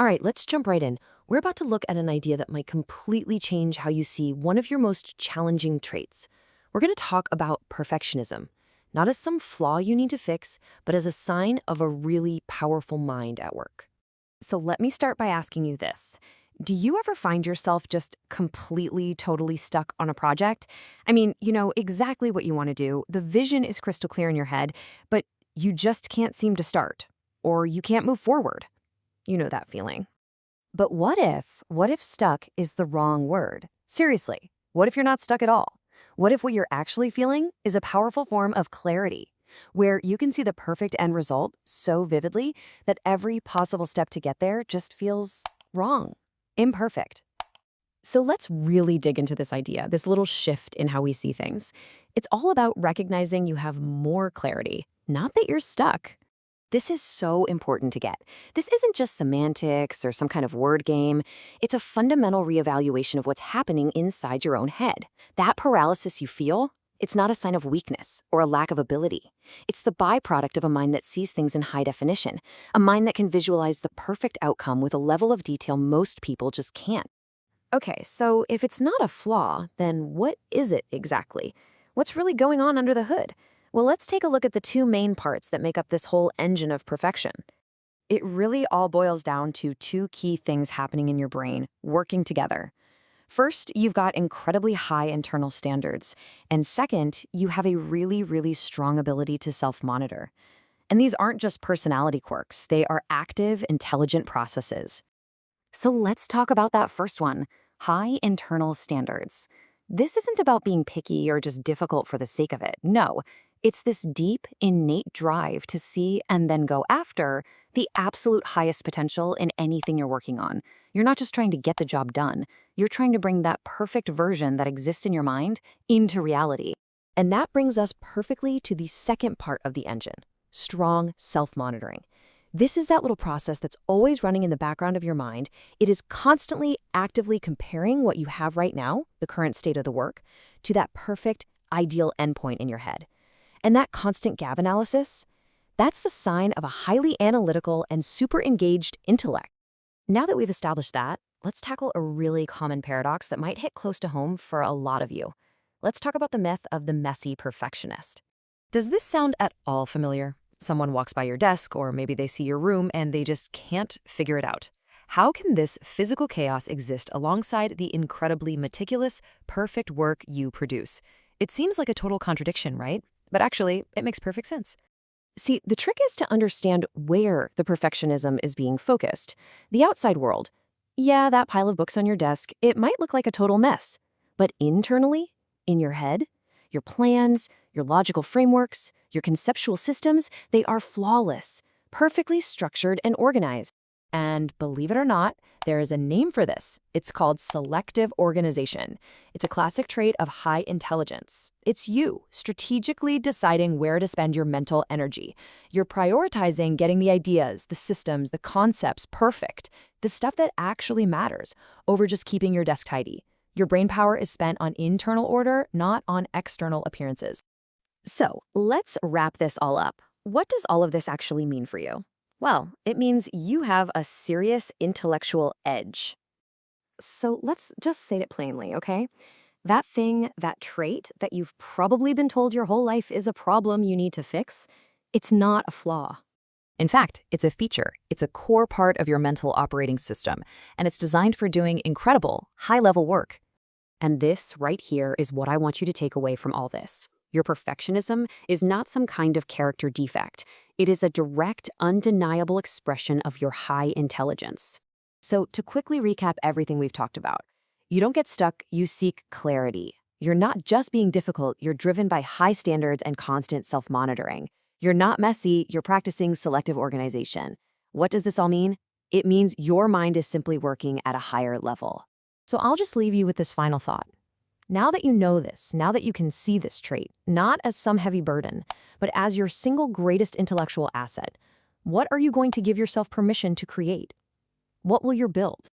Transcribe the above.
All right, let's jump right in. We're about to look at an idea that might completely change how you see one of your most challenging traits. We're going to talk about perfectionism, not as some flaw you need to fix, but as a sign of a really powerful mind at work. So let me start by asking you this. Do you ever find yourself just completely, totally stuck on a project? I mean, you know exactly what you want to do. The vision is crystal clear in your head, but you just can't seem to start, or you can't move forward. You know that feeling. But what if stuck is the wrong word? Seriously, what if you're not stuck at all? What if what you're actually feeling is a powerful form of clarity, where you can see the perfect end result so vividly that every possible step to get there just feels wrong, imperfect? So let's really dig into this idea, this little shift in how we see things. It's all about recognizing you have more clarity, not that you're stuck. This is so important to get. This isn't just semantics or some kind of word game. It's a fundamental reevaluation of what's happening inside your own head. That paralysis you feel, it's not a sign of weakness or a lack of ability. It's the byproduct of a mind that sees things in high definition, a mind that can visualize the perfect outcome with a level of detail most people just can't. Okay, so if it's not a flaw, then what is it exactly? What's really going on under the hood? Well, let's take a look at the two main parts that make up this whole engine of perfection. It really all boils down to two key things happening in your brain, working together. First, you've got incredibly high internal standards. And second, you have a really, really strong ability to self-monitor. And these aren't just personality quirks, they are active, intelligent processes. So let's talk about that first one, high internal standards. This isn't about being picky or just difficult for the sake of it. No, it's this deep, innate drive to see and then go after the absolute highest potential in anything you're working on. You're not just trying to get the job done. You're trying to bring that perfect version that exists in your mind into reality. And that brings us perfectly to the second part of the engine, strong self-monitoring. This is that little process that's always running in the background of your mind. It is constantly actively comparing what you have right now, the current state of the work, to that perfect, ideal endpoint in your head. And that constant gap analysis, that's the sign of a highly analytical and super engaged intellect. Now that we've established that, let's tackle a really common paradox that might hit close to home for a lot of you. Let's talk about the myth of the messy perfectionist. Does this sound at all familiar? Someone walks by your desk, or maybe they see your room and they just can't figure it out. How can this physical chaos exist alongside the incredibly meticulous, perfect work you produce? It seems like a total contradiction, right? But actually, it makes perfect sense. See, the trick is to understand where the perfectionism is being focused. The outside world. Yeah, that pile of books on your desk, it might look like a total mess. But internally, in your head, your plans, your logical frameworks, your conceptual systems, they are flawless, perfectly structured and organized. And believe it or not, there is a name for this. It's called selective organization. It's a classic trait of high intelligence. It's you strategically deciding where to spend your mental energy. You're prioritizing getting the ideas, the systems, the concepts perfect, the stuff that actually matters, over just keeping your desk tidy. Your brain power is spent on internal order, not on external appearances. So let's wrap this all up. What does all of this actually mean for you? Well, it means you have a serious intellectual edge. So let's just say it plainly, okay? That thing, that trait that you've probably been told your whole life is a problem you need to fix, it's not a flaw. In fact, it's a feature. It's a core part of your mental operating system, and it's designed for doing incredible, high-level work. And this right here is what I want you to take away from all this. Your perfectionism is not some kind of character defect. It is a direct, undeniable expression of your high intelligence. So to quickly recap everything we've talked about, you don't get stuck, you seek clarity. You're not just being difficult, you're driven by high standards and constant self-monitoring. You're not messy, you're practicing selective organization. What does this all mean? It means your mind is simply working at a higher level. So I'll just leave you with this final thought. Now that you know this, now that you can see this trait, not as some heavy burden, but as your single greatest intellectual asset, what are you going to give yourself permission to create? What will you build?